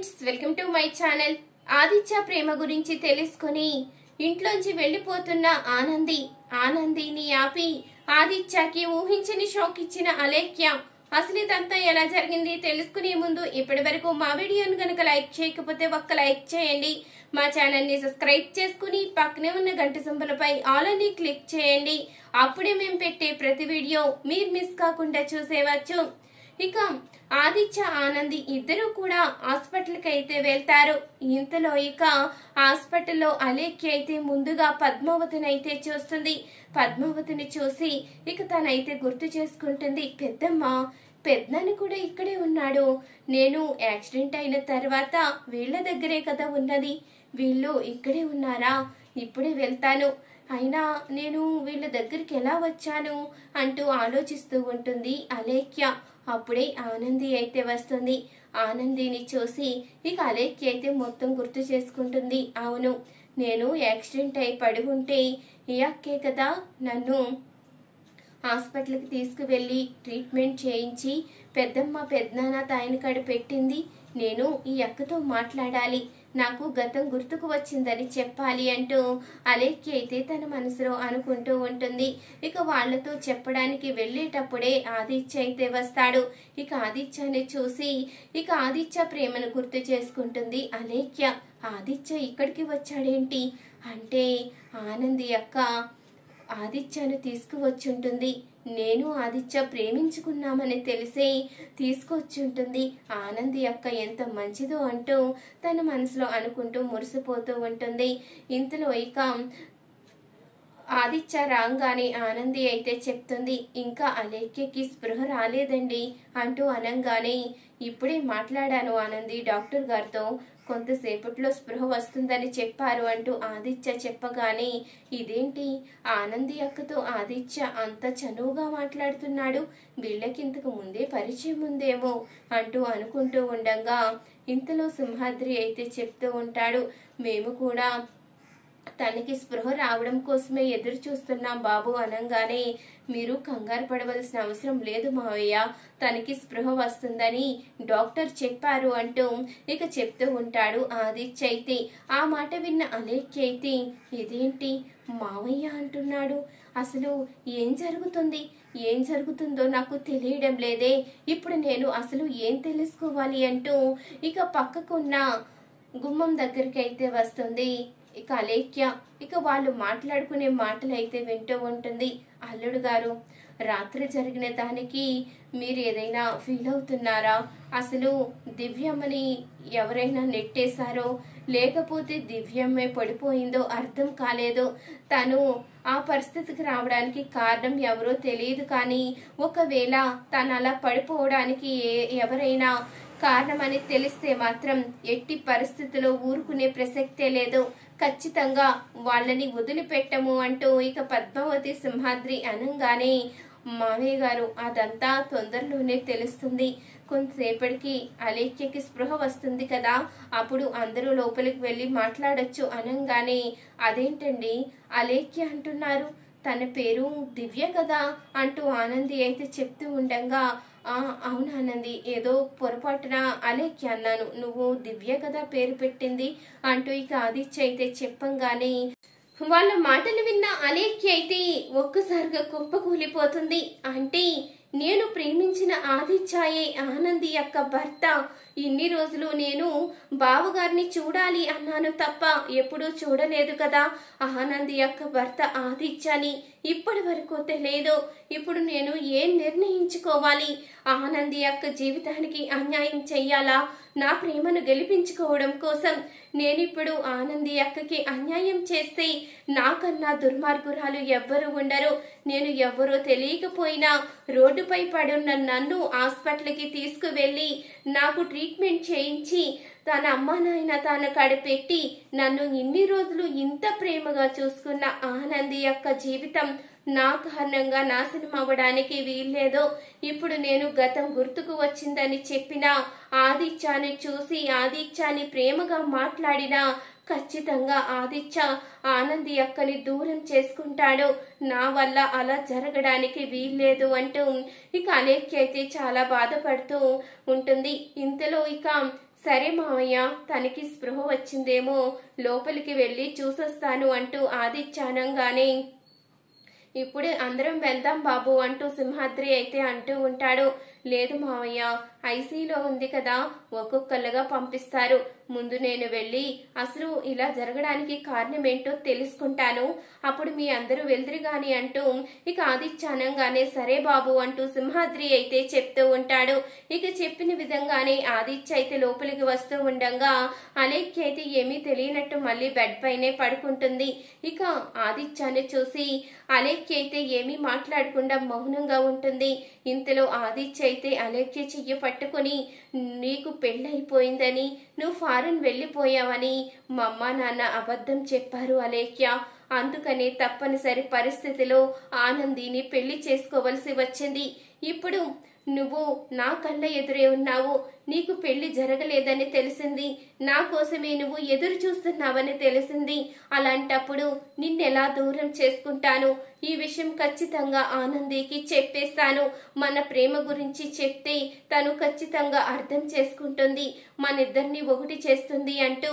Friends, welcome to my channel. Aditya ప్రేమ గురించి తెలుసుకొని ఇంట్లోంచి వెళ్ళిపోతున్న ఆనందిని ఆపి ఆదిత్యకి ఊహించని షాక్ ఇచ్చిన అలేఖ్య. అసలు ఇదంతా ఎలా జరిగింది తెలుసుకునే ముందు ఇప్పటి వరకు మా వీడియోను కనుక లైక్ చేయకపోతే ఒక్క లైక్ చేయండి. మా ఛానల్ ని సబ్స్క్రైబ్ చేసుకుని పక్కనే ఉన్న గంట సింబలపై ఆల్ అని క్లిక్ చేయండి. అప్పుడే మేము పెట్టే ప్రతి వీడియో మీరు మిస్ కాకుండా చూసేవచ్చు. ఇక ఆదిత్య ఆనంది ఇద్దరు కూడా హాస్పిటల్కి అయితే వెళ్తారు. ఇంతలో ఇక హాస్పిటల్లో అలేఖ్య అయితే ముందుగా పద్మావతిని అయితే చూస్తుంది. పద్మావతిని చూసి ఇక తనైతే గుర్తు చేసుకుంటుంది, పెద్దని కూడా ఇక్కడే ఉన్నాడు. నేను యాక్సిడెంట్ అయిన తర్వాత వీళ్ళ దగ్గరే కదా ఉన్నది, వీళ్ళు ఇక్కడే ఉన్నారా? ఇప్పుడే వెళ్తాను, అయినా నేను వీళ్ళ దగ్గరికి ఎలా వచ్చాను అంటూ ఆలోచిస్తూ ఉంటుంది అలేఖ్య. అప్పుడే ఆనంది అయితే వస్తుంది. ఆనందిని చూసి ఇక అలేఖ్య అయితే మొత్తం గుర్తు చేసుకుంటుంది. అవును, నేను యాక్సిడెంట్ అయి పడి ఉంటే ఈ అక్కే కదా నన్ను హాస్పిటల్కి తీసుకువెళ్ళి ట్రీట్మెంట్ చేయించి పెద్దనాన్న తాయిన కాడ పెట్టింది. నేను ఈ అక్కతో మాట్లాడాలి, నాకు గతం గుర్తుకు వచ్చిందని చెప్పాలి అంటూ అలేఖ్య అయితే తన మనసులో అనుకుంటూ ఉంటుంది. ఇక వాళ్లతో చెప్పడానికి వెళ్ళేటప్పుడే ఆదిత్య అయితే వస్తాడు. ఇక ఆదిత్యని చూసి ఇక ఆదిత్య ప్రేమను గుర్తు చేసుకుంటుంది అలేఖ్య. ఆదిత్య ఇక్కడికి వచ్చాడేంటి అంటే ఆనంది అక్క ఆదిత్యను తీసుకువచ్చుంటుంది. నేను ఆదిత్య ప్రేమించుకున్నామని తెలిసే తీసుకొచ్చుంటుంది. ఆనంది అక్క ఎంత మంచిదో అంటూ తన మనసులో అనుకుంటూ మురిసిపోతూ ఉంటుంది. ఇంతలో ఇక ఆదిత్య రాగానే ఆనంది అయితే చెప్తుంది, ఇంకా అలేఖ్యకి స్పృహ రాలేదండి అంటూ అనంగానే, ఇప్పుడే మాట్లాడాను ఆనంది డాక్టర్ గారితో, కొంతసేపట్లో స్పృహ వస్తుందని చెప్పారు అంటూ ఆదిత్య చెప్పగానే, ఇదేంటి ఆనంది అక్కతో ఆదిత్య అంత చనువుగా మాట్లాడుతున్నాడు, వీళ్ళకింతకు ముందే పరిచయం ఉందేమో అంటూ అనుకుంటూ ఉండగా ఇంతలో సింహాద్రి అయితే చెప్తూ ఉంటాడు, మేము కూడా తనకి స్పృహ రావడం కోసమే ఎదురు చూస్తున్నాం బాబు అనంగానే, మీరు కంగారు పడవలసిన అవసరం లేదు మావయ్య, తనకి స్పృహ వస్తుందని డాక్టర్ చెప్పారు అంటూ ఇక చెప్తూ ఉంటాడు ఆదిత్య అయితే. ఆ మాట విన్న అలేఖ్య అయితే, ఇదేంటి మావయ్య అంటున్నాడు, అసలు ఏం జరుగుతుందో నాకు తెలియడం లేదే, ఇప్పుడు నేను అసలు ఏం తెలుసుకోవాలి అంటూ ఇక పక్కకున్న గుమ్మం దగ్గరికి అయితే వస్తుంది ఇక అలేఖ్య. ఇక వాళ్ళు మాట్లాడుకునే మాటలు అయితే వింటూ ఉంటుంది. అల్లుడు గారు, రాత్రి జరిగిన దానికి మీరు ఏదైనా ఫీల్ అవుతున్నారా? అసలు దివ్యమ్మని ఎవరైనా నెట్టేశారో లేకపోతే దివ్యమ్మే పడిపోయిందో అర్థం కాలేదు. తను ఆ పరిస్థితికి రావడానికి కారణం ఎవరో తెలియదు, కానీ ఒకవేళ తను అలా పడిపోవడానికి ఎవరైనా కారణమని తెలిస్తే మాత్రం ఎట్టి పరిస్థితిలో ఊరుకునే ప్రసక్తే లేదు, ఖచ్చితంగా వాళ్ళని వదిలిపెట్టము అంటూ ఇక పద్మావతి సింహాద్రి అనంగానే, మావయ్య గారు అదంతా తొందరలోనే తెలుస్తుంది, కొంతసేపటికి అలేఖ్యకి స్పృహ వస్తుంది కదా, అప్పుడు అందరూ లోపలికి వెళ్ళి మాట్లాడొచ్చు అనంగానే, అదేంటండి అలేఖ్య అంటున్నారు, తన పేరు దివ్య కదా అంటూ ఆనంది అయితే చెప్తూ ఉండగా, అవునానంది, ఏదో పొరపాటున అలేఖ్య అన్నాను, నువ్వు దివ్య కదా పేరు పెట్టింది అంటూ ఇక ఆదిత్య అయితే చెప్పంగానే వాళ్ళ మాటలు విన్న అలేఖ్య అయితే ఒక్కసారిగా కుప్పకూలిపోతుంది. అంటే నేను ప్రేమించిన ఆదిత్యయే ఆనంది యొక్క భర్త. ఇన్ని రోజులు నేను బావగారిని చూడాలి అన్నాను తప్ప ఎప్పుడూ చూడలేదు కదా ఆనంది యొక్క భర్త ఆదిత్యని, ఇప్పటి వరకు తెలియదు. ఇప్పుడు నేను ఏం నిర్ణయించుకోవాలి? ఆనంది యొక్క జీవితానికి అన్యాయం చెయ్యాలా? నా ప్రేమను గెలిపించుకోవడం కోసం నేనిప్పుడు ఆనంది అక్కకి అన్యాయం చేస్తే నాకన్నా దుర్మార్గురాలు ఎవ్వరు ఉండరు. నేను ఎవ్వరో తెలియకపోయినా రోడ్డుపై పడున్న నన్ను హాస్పిటల్కి తీసుకువెళ్ళి నాకు ట్రీట్మెంట్ చేయించి తన అమ్మా నాయన తన కడపెట్టి నన్ను ఇన్ని రోజులు ఇంత ప్రేమగా చూసుకున్న ఆనంది యొక్క జీవితం నా కారణంగా నాశనం అవ్వడానికి వీల్లేదో. ఇప్పుడు నేను గతం గుర్తుకు వచ్చిందని చెప్పిన ఆదిత్యాన్ని చూసి ఆదిత్యాన్ని ప్రేమగా మాట్లాడినా ఖచ్చితంగా ఆదిత్య ఆనంది అక్కని దూరం చేసుకుంటాడు, నా వల్ల అలా జరగడానికి వీల్లేదు అంటూ ఇక అలేఖ్య అయితే చాలా బాధపడుతూ ఉంటుంది. ఇంతలో ఇక సరే మావయ్య, తనకి స్పృహ వచ్చిందేమో, లోపలికి వెళ్ళి చూసొస్తాను అంటూ ఆదిత్య అనగానే ఇప్పుడే అందరం వెళ్దాం బాబు అంటూ సింహాద్రి అయితే అంటూ ఉంటాడు. లేదు మావయ్య, ఐసీలో ఉంది కదా, ఒక్కొక్కళ్ళుగా పంపిస్తారు. ముందు నేను వెళ్ళి అసలు ఇలా జరగడానికి కారణం ఏంటో తెలుసుకుంటాను, అప్పుడు మీ అందరూ వెళ్తురు గాని అంటూ ఇక ఆదిత్య అనగానే సరే బాబు అంటూ సింహాద్రి అయితే చెప్తూ ఉంటాడు. ఇక చెప్పిన విధంగానే ఆదిత్య అయితే లోపలికి వస్తూ ఉండగా అలేఖ్య అయితే ఏమీ తెలియనట్టు మళ్ళీ బెడ్ పైనే పడుకుంటుంది. ఇక ఆదిత్యాన్ని చూసి అలేఖ్య అయితే ఏమీ మాట్లాడకుండా మౌనంగా ఉంటుంది. ఇంతలో ఆదిత్య అయితే అలేఖ్య చెయ్యి పట్టుకుని నీకు పెళ్ళైపోయిందని, నువ్వు ఫారెన్ వెళ్ళిపోయావని మా అమ్మ నాన్న అబద్ధం చెప్పారు అలేఖ్య. అందుకనే తప్పనిసరి పరిస్థితిలో ఆనందిని పెళ్లి చేసుకోవలసి వచ్చింది. ఇప్పుడు నువ్వు నా కళ్ళ ఎదురే ఉన్నావు, నీకు పెళ్లి జరగలేదని తెలిసింది, నా కోసమే నువ్వు ఎదురు చూస్తున్నావని తెలిసింది. అలాంటప్పుడు నిన్నెలా దూరం చేసుకుంటాను? ఈ విషయం ఖచ్చితంగా ఆనందికి చెప్పేస్తాను. మన ప్రేమ గురించి చెప్తే తను ఖచ్చితంగా అర్థం చేసుకుంటుంది, మనిద్దరిని ఒకటి చేస్తుంది అంటూ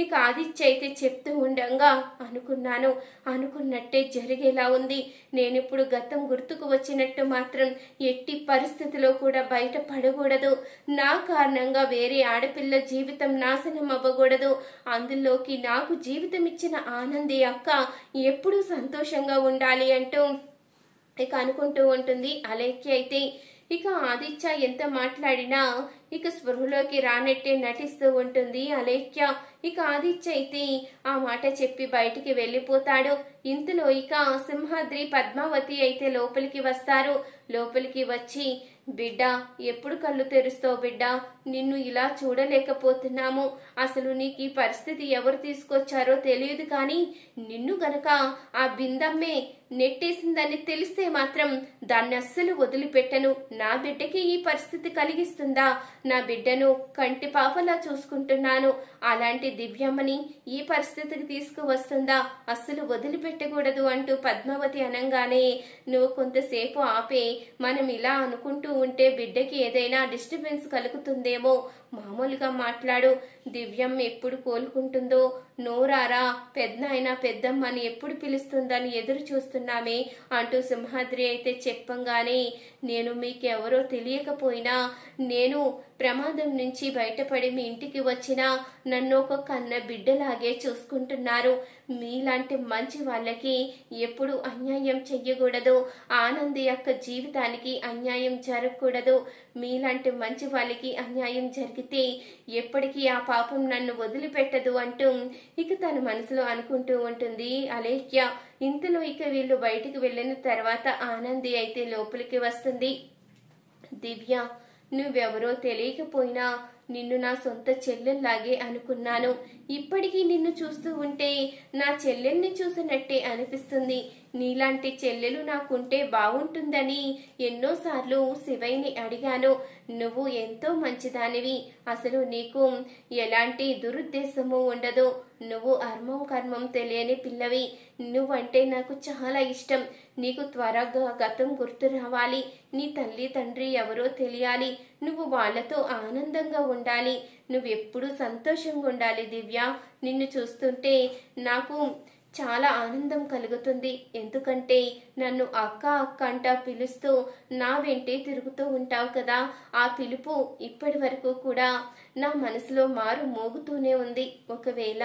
ఇక ఆదిత్య అయితే చెప్తూ ఉండగా అనుకున్నట్టే జరిగేలా ఉంది. నేనిప్పుడు గతం గుర్తుకు వచ్చినట్టు మాత్రం ఎట్టి పరిస్థితిలో కూడా బయట పడకూడదు. నా కారణంగా వేరే ఆడపిల్ల జీవితం నాశనం అవ్వకూడదు. అందులోకి నాకు జీవితం ఇచ్చిన ఆనంది అక్క ఎప్పుడూ సంతోషంగా ఉండాలి అంటూ ఇక అనుకుంటూ ఉంటుంది అలేఖ్య అయితే. ఇక ఆదిత్య ఎంత మాట్లాడినా ఇక స్పృహలోకి రానట్టే నటిస్తూ ఉంటుంది అలేఖ్య. ఇక ఆదిత్య అయితే ఆ మాట చెప్పి బయటికి వెళ్ళిపోతాడు. ఇంతలో ఇక సింహాద్రి పద్మావతి అయితే లోపలికి వస్తారు. లోపలికి వచ్చి బిడ్డ, ఎప్పుడు కళ్ళు తెరుస్తావు బిడ్డ? నిన్ను ఇలా చూడలేకపోతున్నాము. అసలు నీకు ఈ పరిస్థితి ఎవరు తీసుకొచ్చారో తెలియదు, కానీ నిన్ను గనక ఆ బిందమ్మే నెట్టేసిందని తెలిస్తే మాత్రం దాన్ని అస్సలు వదిలిపెట్టను. నా బిడ్డకి ఈ పరిస్థితి కలిగిస్తుందా? నా బిడ్డను కంటి పాపలా చూసుకుంటున్నాను, అలాంటి దివ్యమ్మని ఈ పరిస్థితికి తీసుకువస్తుందా? అస్సలు వదిలిపెట్టకూడదు అంటూ పద్మావతి అనగానే నువ్వు కొంతసేపు ఆపే, మనం ఇలా అనుకుంటూ ఉంటే బిడ్డకి ఏదైనా డిస్టర్బెన్స్ కలుగుతుందేమో, మామూలుగా మాట్లాడు. దివ్యం ఎప్పుడు కోలుకుంటుందో, నోరారా పెద్దనాయన పెద్దమ్మని ఎప్పుడు పిలుస్తుందని ఎదురు చూస్తున్నామే అంటూ సింహాద్రి అయితే చెప్పంగానే నేను మీకెవరో తెలియకపోయినా నేను ప్రమాదం నుంచి బయటపడి మీ ఇంటికి వచ్చినా నన్ను ఒక కన్న బిడ్డలాగే చూసుకుంటున్నారు. మీలాంటి మంచి వాళ్ళకి ఎప్పుడు అన్యాయం చెయ్యకూడదు. ఆనంది యొక్క జీవితానికి అన్యాయం జరగకూడదు. మీలాంటి మంచి వాళ్ళకి అన్యాయం జరిగితే ఎప్పటికీ ఆ పాపం నన్ను వదిలిపెట్టదు అంటూ ఇక తన మనసులో అనుకుంటూ ఉంటుంది అలేఖ్య. ఇంతలో ఇక వీళ్ళు బయటికి వెళ్ళిన తర్వాత ఆనంది అయితే లోపలికి వస్తుంది. దివ్య, నువ్వెవరో తెలియకపోయినా నిన్ను నా సొంత చెల్లెల్లాగే అనుకున్నాను. ఇప్పటికీ నిన్ను చూస్తూ ఉంటే నా చెల్లెల్ని చూసినట్టే అనిపిస్తుంది. నీలాంటి చెల్లెలు నాకుంటే బాగుంటుందని ఎన్నోసార్లు శివయ్యని అడిగాను. నువ్వు ఎంతో మంచిదానివి. అసలు నీకు ఎలాంటి దురుద్దేశము ఉండదు. నువ్వు అర్మం కర్మం తెలియని పిల్లవి. నువ్వంటే నాకు చాలా ఇష్టం. నీకు త్వరగా గతం గుర్తు రావాలి. నీ తల్లి తండ్రి ఎవరో తెలియాలి. నువ్వు వాళ్లతో ఆనందంగా ఉండాలి. నువ్వెప్పుడు సంతోషంగా ఉండాలి దివ్య. నిన్ను చూస్తుంటే నాకు చాలా ఆనందం కలుగుతుంది. ఎందుకంటే నన్ను అక్క అక్క అంటా పిలుస్తూ నా వెంటే తిరుగుతూ ఉంటావు కదా, ఆ పిలుపు ఇప్పటి వరకు కూడా నా మనసులో మారు మోగుతూనే ఉంది. ఒకవేళ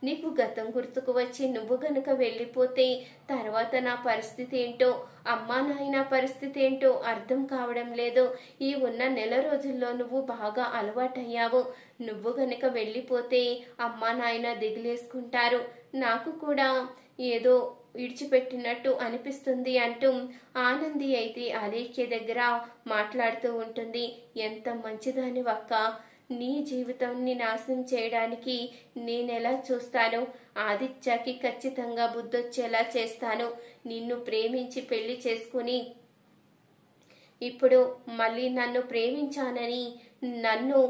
నీకు గతం గుర్తుకు వచ్చి నువ్వు గనుక వెళ్ళిపోతే తర్వాత నా పరిస్థితి ఏంటో, అమ్మా నాయన పరిస్థితి ఏంటో అర్థం కావడం లేదు. ఈ ఉన్న నెల రోజుల్లో నువ్వు బాగా అలవాటయ్యావు. నువ్వు గనుక వెళ్ళిపోతే అమ్మా నాయన దిగులేసుకుంటారు. నాకు కూడా ఏదో విడిచిపెట్టినట్టు అనిపిస్తుంది అంటూ ఆనంది అయితే అలేఖ్య దగ్గర మాట్లాడుతూ ఉంటుంది. ఎంత మంచిదాని అక్క, నీ జీవితాన్ని నాశనం చేయడానికి నేనెలా చూస్తాను? ఆదిత్యకి ఖచ్చితంగా బుద్ధొచ్చేలా చేస్తాను. నిన్ను ప్రేమించి పెళ్లి చేసుకుని ఇప్పుడు మళ్ళీ నన్ను ప్రేమించానని నన్ను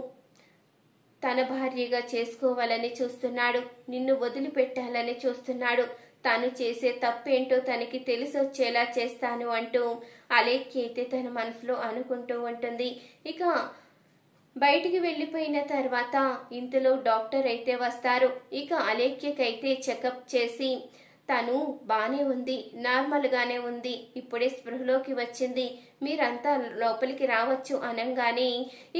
తన భార్యగా చేసుకోవాలని చూస్తున్నాడు. నిన్ను వదిలిపెట్టాలని చూస్తున్నాడు. తను చేసే తప్పేంటో తనకి తెలిసొచ్చేలా చేస్తాను అంటూ అలేఖ్య అయితే తన మనసులో అనుకుంటూ ఉంటుంది. ఇక బయటికి వెళ్లిపోయిన తర్వాత ఇంతలో డాక్టర్ అయితే వస్తారు. ఇక అలేఖ్యకైతే చెకప్ చేసి తను బానే ఉంది, నార్మల్ గానే ఉంది, ఇప్పుడే స్పృహలోకి వచ్చింది, మీరంతా లోపలికి రావచ్చు అనంగానే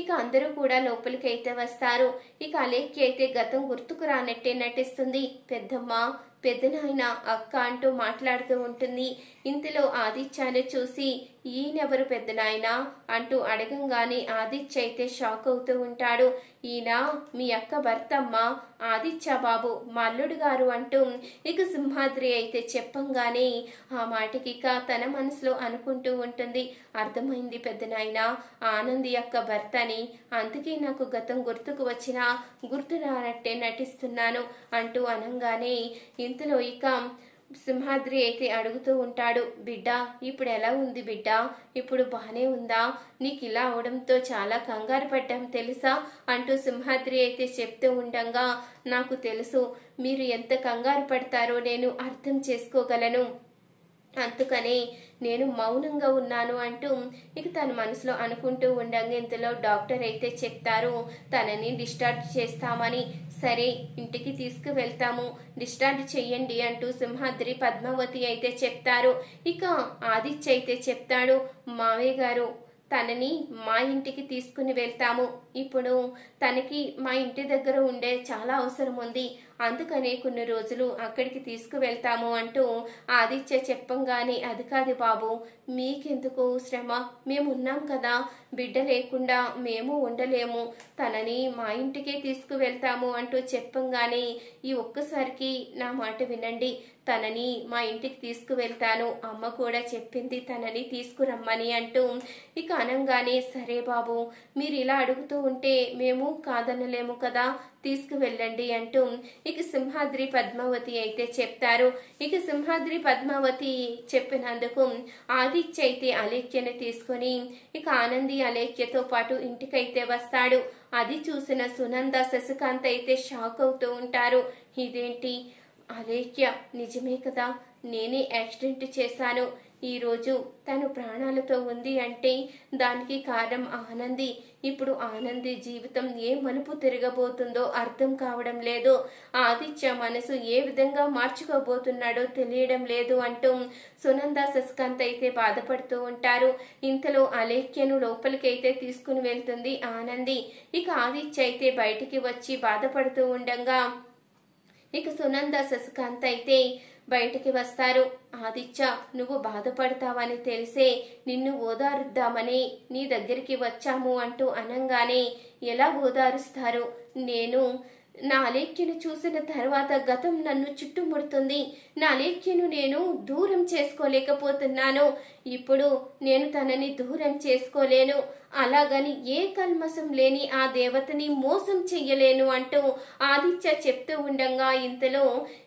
ఇక అందరూ కూడా లోపలికి అయితే వస్తారు. ఇక అలేఖ్య అయితే గతం గుర్తుకు రానట్టే నటిస్తుంది. పెద్దమ్మ, పెద్దనాయన, అక్క అంటూ మాట్లాడుతూ ఉంటుంది. ఇంతలో ఆదిత్యను చూసి ఈయనెవరు పెద్దనాయన అంటూ అడగంగానే ఆదిత్య అయితే షాక్ అవుతూ ఉంటాడు. ఈయన మీ అక్క భర్తమ్మ, ఆదిత్య బాబు, మా అల్లుడు గారు అంటూ ఇక సింహాద్రి అయితే చెప్పంగానే ఆ మాటకి ఇక తన మనసులో అనుకుంటూ ఉంటుంది. అర్థమైంది పెద్దనాయన, ఆనంది అక్క భర్త అని, అందుకే నాకు గతం గుర్తుకు వచ్చినా గుర్తు రానట్టే నటిస్తున్నాను అంటూ అనంగానే ఇంతలో ఇక సింహాద్రి అయితే అడుగుతూ ఉంటాడు. బిడ్డ ఇప్పుడు ఎలా ఉంది బిడ్డ, ఇప్పుడు బానే ఉందా, నీకు ఇలా అవడంతో చాలా కంగారు పడ్డాం తెలుసా అంటూ సింహాద్రి అయితే చెప్తూ ఉండగా, నాకు తెలుసు మీరు ఎంత కంగారు పడతారో నేను అర్థం చేసుకోగలను, అందుకనే నేను మౌనంగా ఉన్నాను అంటూ ఇక తన మనసులో అనుకుంటూ ఉండగా ఇంతలో డాక్టర్ అయితే చెప్తారు తనని డిశ్చార్జ్ చేస్తామని. సరే ఇంటికి తీసుకువెళ్తాము, డిశ్చార్జ్ చెయ్యండి అంటూ సింహాద్రి పద్మావతి అయితే చెప్తారు. ఇక ఆదిత్య అయితే చెప్తాడు, మావయ్య గారు తనని మా ఇంటికి తీసుకుని వెళ్తాము, ఇప్పుడు తనకి మా ఇంటి దగ్గర ఉండే చాలా అవసరం ఉంది, అందుకనే కొన్ని రోజులు అక్కడికి తీసుకువెళ్తాము అంటూ ఆదిత్య చెప్పంగానే, అది కాదు బాబు మీకెందుకు శ్రమ, మేమున్నాం కదా, బిడ్డ లేకుండా మేము ఉండలేము, తనని మా ఇంటికే తీసుకువెళ్తాము అంటూ చెప్పంగానే, ఈ ఒక్కసారికి నా మాట వినండి, తనని మా ఇంటికి తీసుకువెళ్తాను, అమ్మ కూడా చెప్పింది తనని తీసుకురమ్మని అంటూ ఇక అనంగానే, సరే బాబు మీరు ఇలా అడుగుతూ ఉంటే మేము కాదనలేము కదా, తీసుకువెళ్ళండి అంటూ ఇక సింహాద్రి పద్మావతి అయితే చెప్తారు. ఇక సింహాద్రి పద్మావతి చెప్పినందుకు ఆదిత్య అయితే అలేఖ్యను తీసుకొని ఇక ఆనంది అలేఖ్యతో పాటు ఇంటికైతే వస్తాడు. అది చూసిన సునంద, శశికాంత్ అయితే షాక్ అవుతూ ఉంటారు. ఇదేంటి అలేఖ్య, నిజమే కదా, నేనే యాక్సిడెంట్ చేశాను, ఈరోజు తను ప్రాణాలతో ఉంది అంటే దానికి కారణం ఆనంది, ఇప్పుడు ఆనంది జీవితం ఏ మలుపు తిరగబోతుందో అర్థం కావడం లేదు, ఆదిత్య మనసు ఏ విధంగా మార్చుకోబోతున్నాడో తెలియడం లేదు అంటూ సునంద, శశికాంత్ అయితే బాధపడుతూ ఉంటారు. ఇంతలో అలేఖ్యను లోపలికి అయితే తీసుకుని వెళ్తుంది ఆనంది. ఇక ఆదిత్య అయితే బయటికి వచ్చి బాధపడుతూ ఉండగా ఇక సునంద, శశికాంత్ అయితే బయటికి వస్తారు. ఆదిత్య నువ్వు బాధపడతావని తెలిసే నిన్ను ఓదారుద్దామని నీ దగ్గరికి వచ్చాము అంటూ అనంగానే, ఎలా ఓదారుస్తారు, నేను నా అలేఖ్యను చూసిన తర్వాత గతం నన్ను చుట్టుముడుతుంది, నా అలేఖ్యను నేను దూరం చేసుకోలేకపోతున్నాను, ఇప్పుడు నేను తనని దూరం చేసుకోలేను, అలాగని ఏ కల్మసం లేని ఆ దేవతని మోసం చెయ్యలేను అంటూ ఆదిత్య చెప్తూ ఉండగా ఇంతలో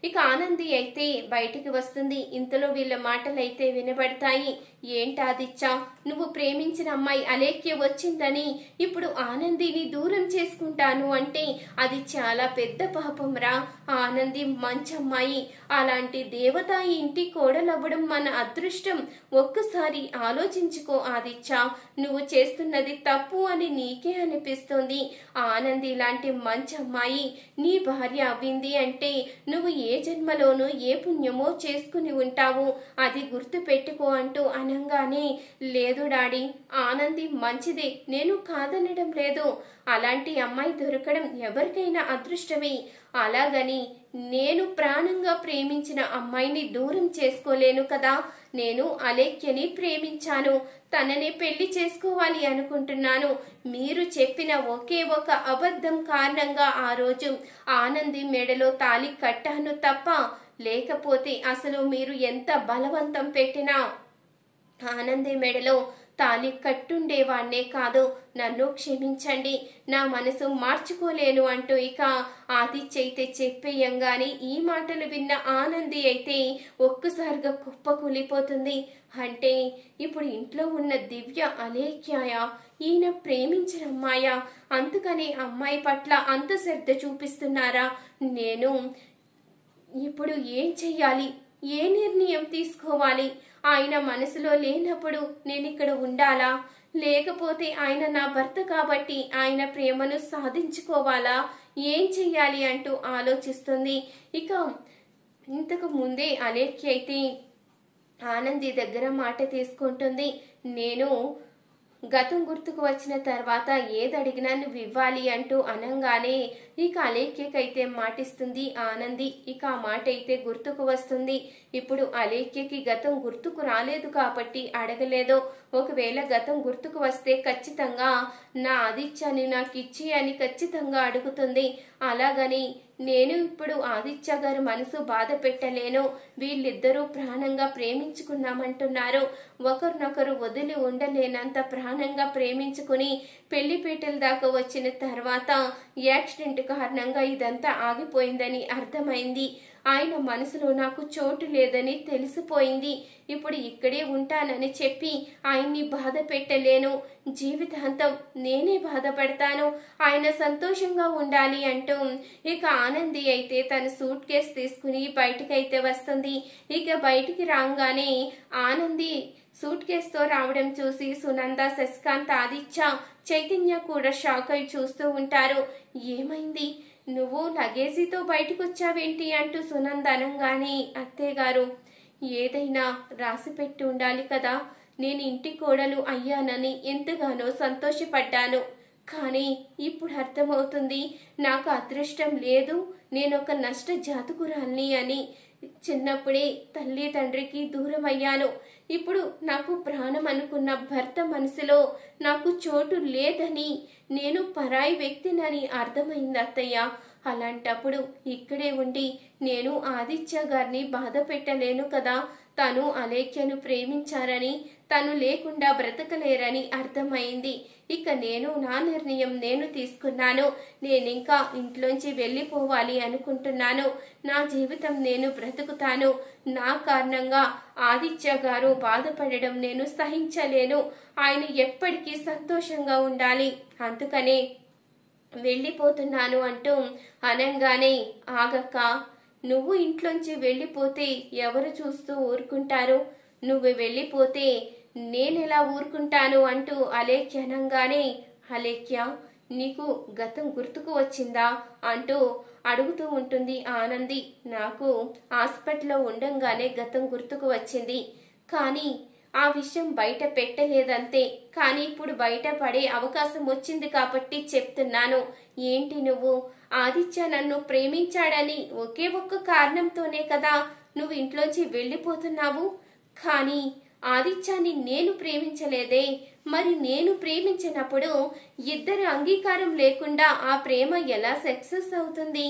ఇక ఆనంది అయితే బయటికి వస్తుంది. ఇంతలో వీళ్ళ మాటలైతే వినబడతాయి. ఏంటి ఆదిత్య, నువ్వు ప్రేమించిన అమ్మాయి అలేఖ్య వచ్చిందని ఇప్పుడు ఆనందిని దూరం చేసుకుంటాను అంటే అది చాలా పెద్ద పాపం రా, ఆనంది మంచి అమ్మాయి, అలాంటి దేవత ఇంటి కోడలవ్వడం మన అదృష్టం, ఒక్కసారి ఆలోచించుకో ఆదిత్య, నువ్వు చేస్తున్నది తప్పు అని నీకే అనిపిస్తుంది, ఆనంది లాంటి మంచి అమ్మాయి నీ భార్య అవ్వింది అంటే నువ్వు ఏ జన్మలోనూ ఏ పుణ్యమో చేసుకుని ఉంటావు, అది గుర్తు పెట్టుకో అంటూ అనంగానే, లేదు డాడీ ఆనంది మంచిదే, నేను కాదనడం లేదు, అలాంటి అమ్మాయి దొరకడం ఎవరికైనా అదృష్టమే, అలాగని నేను ప్రాణంగా ప్రేమించిన అమ్మాయిని దూరం చేసుకోలేను కదా, నేను అలేఖ్యని ప్రేమించాను, తనని పెళ్లి చేసుకోవాలి అనుకుంటున్నాను, మీరు చెప్పిన ఒకే ఒక అబద్ధం కారణంగా ఆ రోజు ఆనంది మెడలో తాళి కట్టాను తప్ప, లేకపోతే అసలు మీరు ఎంత బలవంతం పెట్టినా ఆనంది మెడలో తాళి కట్టుండేవాణ్ణే కాదు, నన్ను క్షమించండి, నా మనసు మార్చుకోలేను అంటూ ఇక ఆదిత్య అయితే చెప్పేయంగానే ఈ మాటలు విన్న ఆనంది అయితే ఒక్కసారిగా కుప్పకూలిపోతుంది. అంటే ఇప్పుడు ఇంట్లో ఉన్న దివ్య అలేఖ్యాయ, ఈయన ప్రేమించిన అమ్మాయ, అందుకని అమ్మాయి పట్ల అంత శ్రద్ధ చూపిస్తున్నారా, నేను ఇప్పుడు ఏం చెయ్యాలి, ఏ నిర్ణయం తీసుకోవాలి, ఆయన మనసులో లేనప్పుడు నేను ఇక్కడ ఉండాలా లేకపోతే ఆయన నా భర్త కాబట్టి ఆయన ప్రేమను సాధించుకోవాలా, ఏం చెయ్యాలి అంటూ ఆలోచిస్తుంది. ఇక ఇంతకు ముందే అలేఖ్య అయితే ఆనంది దగ్గర మాట తీసుకుంటుంది. నేను గతం గుర్తుకు వచ్చిన తర్వాత ఏదడిగినా నువ్వు ఇవ్వాలి అంటూ అనంగానే ఇక అలేఖ్యకైతే మాటిస్తుంది ఆనంది. ఇక ఆ మాట అయితే గుర్తుకు వస్తుంది. ఇప్పుడు అలేఖ్యకి గతం గుర్తుకు రాలేదు కాబట్టి అడగలేదు. ఒకవేళ గతం గుర్తుకు వస్తే ఖచ్చితంగా నా ఆదిత్యాన్ని నాకు ఇచ్చి అని ఖచ్చితంగా అడుగుతుంది. అలాగని నేను ఇప్పుడు ఆదిత్య గారి మనసు బాధ పెట్టలేను. వీళ్ళిద్దరూ ప్రాణంగా ప్రేమించుకున్నామంటున్నారు. ఒకరినొకరు వదిలి ఉండలేనంత ప్రాణంగా ప్రేమించుకుని పెళ్లిపీటల దాకా వచ్చిన తర్వాత యాక్సిడెంట్ కారణంగా ఇదంతా ఆగిపోయిందని అర్థమైంది. ఆయన మనసులో నాకు చోటు లేదని తెలిసిపోయింది. ఇప్పుడు ఇక్కడే ఉంటానని చెప్పి ఆయన్ని బాధ పెట్టలేను. జీవితాంతం నేనే బాధపడతాను. ఆయన సంతోషంగా ఉండాలి అంటూ ఇక ఆనంది అయితే తన సూట్ కేసు తీసుకుని బయటికైతే వస్తుంది. ఇక బయటికి రాగానే ఆనంది సూట్ కేసుతో రావడం చూసి సునంద, శశికాంత్, ఆదిత్య, చైతన్య కూడా షాక్ అయి చూస్తూ ఉంటారు. ఏమైంది, నువ్వు లగేజీతో బయటకు వచ్చావేంటి అంటూ సునంద అనంగానే, అత్తయ్య గారు ఏదైనా రాసి పెట్టి ఉండాలి కదా, నేను ఇంటి కోడలు అయ్యానని ఎంతగానో సంతోషపడ్డాను. కానీ ఇప్పుడు అర్థమవుతుంది నాకు అదృష్టం లేదు, నేనొక నష్ట జాతకురాల్ని అని. చిన్నప్పుడే తల్లి తండ్రికి దూరం అయ్యాను. ఇప్పుడు నాకు ప్రాణం అనుకున్న భర్త మనసులో నాకు చోటు లేదని, నేను పరాయి వ్యక్తినని అర్థమైంది అత్తయ్య. అలాంటప్పుడు ఇక్కడే ఉండి నేను ఆదిత్య గారిని బాధ పెట్టలేను కదా. తను అలేఖ్యను ప్రేమించారని, తను లేకుండా బ్రతకలేరని అర్థమైంది. ఇక నేను నా నిర్ణయం నేను తీసుకున్నాను. నేనింకా ఇంట్లోంచి వెళ్ళిపోవాలి అనుకుంటున్నాను. నా జీవితం నేను బ్రతుకుతాను. నా కారణంగా ఆదిత్య గారు బాధపడడం నేను సహించలేను. ఆయన ఎప్పటికీ సంతోషంగా ఉండాలి. అందుకనే వెళ్ళిపోతున్నాను అంటూ అనంగానే, ఆగక్క, నువ్వు ఇంట్లోంచి వెళ్ళిపోతే ఎవరు చూస్తూ ఊరుకుంటారు? నువ్వు వెళ్ళిపోతే నేనెలా ఊరుకుంటాను అంటూ అలేఖ్య అనంగానే, అలేఖ్య నీకు గతం గుర్తుకు వచ్చిందా అంటూ అడుగుతూ ఉంటుంది ఆనంది. నాకు హాస్పిటల్లో ఉండంగానే గతం గుర్తుకు వచ్చింది, కానీ ఆ విషయం బయట పెట్టలేదంతే. కానీ ఇప్పుడు బయట పడే అవకాశం వచ్చింది కాబట్టి చెప్తున్నాను. ఏంటి నువ్వు? ఆదిత్య నన్ను ప్రేమించాడని ఒకే ఒక్క కారణంతోనే కదా నువ్వు ఇంట్లోంచి వెళ్ళిపోతున్నావు. కానీ ఆదిత్యాన్ని నేను ప్రేమించలేదే. మరి నేను ప్రేమించినప్పుడు ఇద్దరి అంగీకారం లేకుండా ఆ ప్రేమ ఎలా సక్సెస్ అవుతుంది?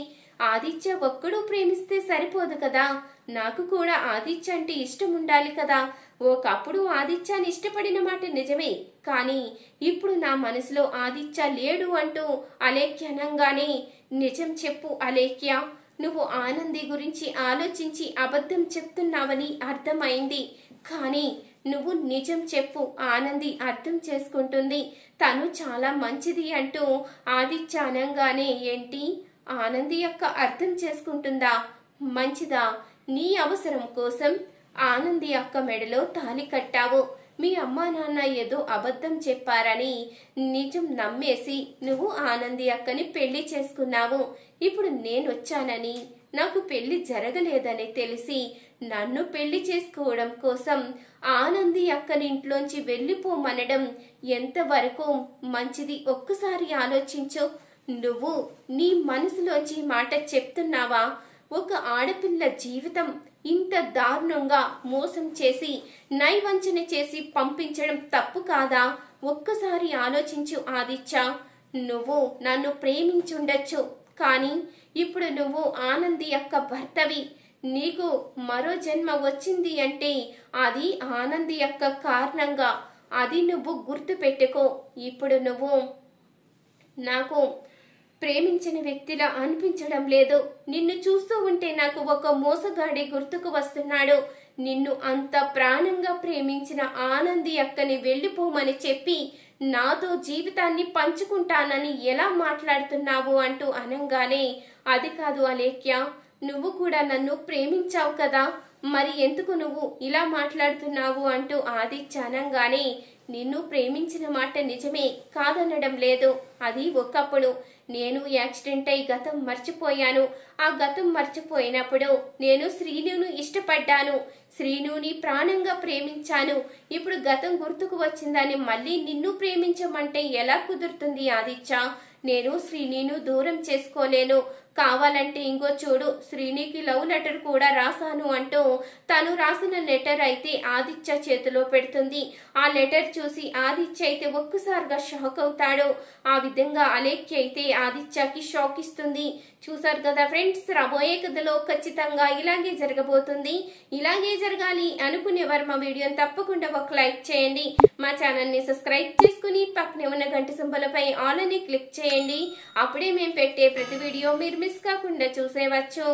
ఆదిత్య ఒక్కడు ప్రేమిస్తే సరిపోదు కదా, నాకు కూడా ఆదిత్య అంటే ఇష్టం ఉండాలి కదా. ఒకప్పుడు ఆదిత్యాన్ని ఇష్టపడిన మాట నిజమే, కానీ ఇప్పుడు నా మనసులో ఆదిత్య లేడు అంటూ అలేఖ్య అనంగానే, నిజం చెప్పు అలేఖ్య, నువ్వు ఆనంది గురించి ఆలోచించి అబద్ధం చెప్తున్నావని అర్థమైంది. కానీ నువ్వు నిజం చెప్పు, ఆనంది అర్థం చేసుకుంటుంది, తను చాలా మంచిది అంటూ ఆదిత్య అనంగానే, ఏంటి ఆనంది యొక్క అర్థం చేసుకుంటుందా? మంచిదా? నీ అవసరం కోసం ఆనంది అక్క మెడలో తాళి కట్టావు. మీ అమ్మా నాన్న ఏదో అబద్ధం చెప్పారని నిజం నమ్మేసి నువ్వు ఆనంది అక్కని పెళ్లి చేసుకున్నావు. ఇప్పుడు నేనొచ్చానని, నాకు పెళ్లి జరగలేదని తెలిసి నన్ను పెళ్లి చేసుకోవడం కోసం ఆనంది అక్కని ఇంట్లోంచి వెళ్ళిపోమనడం ఎంతవరకు మంచిది ఒక్కసారి ఆలోచించు. నువ్వు నీ మనసులోంచి మాట చెప్తున్నావా? ఒక ఆడపిల్ల జీవితం ఇంత దారుణంగా మోసం చేసి నైవంచన చేసి పంపించడం తప్పు కాదా? ఒక్కసారి ఆలోచించు ఆదిత్య. నువ్వు నన్ను ప్రేమించుండొచ్చు, కానీ ఇప్పుడు నువ్వు ఆనంది యొక్క భర్తవి. నీకు మరో జన్మ వచ్చింది అంటే అది ఆనంది యొక్క కారణంగా. అది నువ్వు గుర్తు పెట్టుకో. ఇప్పుడు నువ్వు నాకు ప్రేమించిన వ్యక్తిలా అనిపించడం లేదు. నిన్ను చూస్తూ ఉంటే నాకు ఒక మోసగాడి గుర్తుకు వస్తున్నాడు. నిన్ను అంత ప్రాణంగా ప్రేమించిన ఆనంది అక్కని వెళ్ళిపోమని చెప్పి నాతో జీవితాన్ని పంచుకుంటానని ఎలా మాట్లాడుతున్నావు అంటూ అనంగానే, అది కాదు అలేఖ్య, నువ్వు కూడా నన్ను ప్రేమించావు కదా, మరి ఎందుకు నువ్వు ఇలా మాట్లాడుతున్నావు అంటూ ఆదిత్య అనంగానే, నిన్ను ప్రేమించిన మాట నిజమే, కాదనడం లేదు. అది ఒకప్పుడు. నేను యాక్సిడెంట్ అయి గతం మర్చిపోయాను. ఆ గతం మర్చిపోయినప్పుడు నేను శ్రీనుని ఇష్టపడ్డాను. శ్రీనుని ప్రాణంగా ప్రేమించాను. ఇప్పుడు గతం గుర్తుకు వచ్చిందని మళ్ళీ నిన్ను ప్రేమించమంటే ఎలా కుదురుతుంది ఆదిత్య? నేను శ్రీనిను దూరం చేసుకోలేను. కావాలంటే ఇంకో చూడు, శ్రీనికి లవ్ లెటర్ కూడా రాశాను అంటూ తను రాసిన లెటర్ అయితే ఆదిత్య చేతిలో పెడుతుంది. ఆ లెటర్ చూసి ఆదిత్య అయితే ఒక్కసారిగా షాక్ అవుతాడు. ఆ విధంగా అలేఖ్య అయితే ఆదిత్యకి షాక్ ఇస్తుంది. చూసారు కదా ఫ్రెండ్స్, రాబోయే కథలో ఖచ్చితంగా ఇలాగే జరగబోతుంది. ఇలాగే జరగాలి అనుకునేవారు మా వీడియోని తప్పకుండా ఒక లైక్ చేయండి. మా ఛానల్ ని సబ్స్క్రైబ్ చేసుకుని పక్కనే ఉన్న గంట సింబలపై ఆల్ అని క్లిక్ చేయండి. అప్పుడే మేము పెట్టే ప్రతి వీడియో మీరు మిస్ కాకుండా చూసేవచ్చు.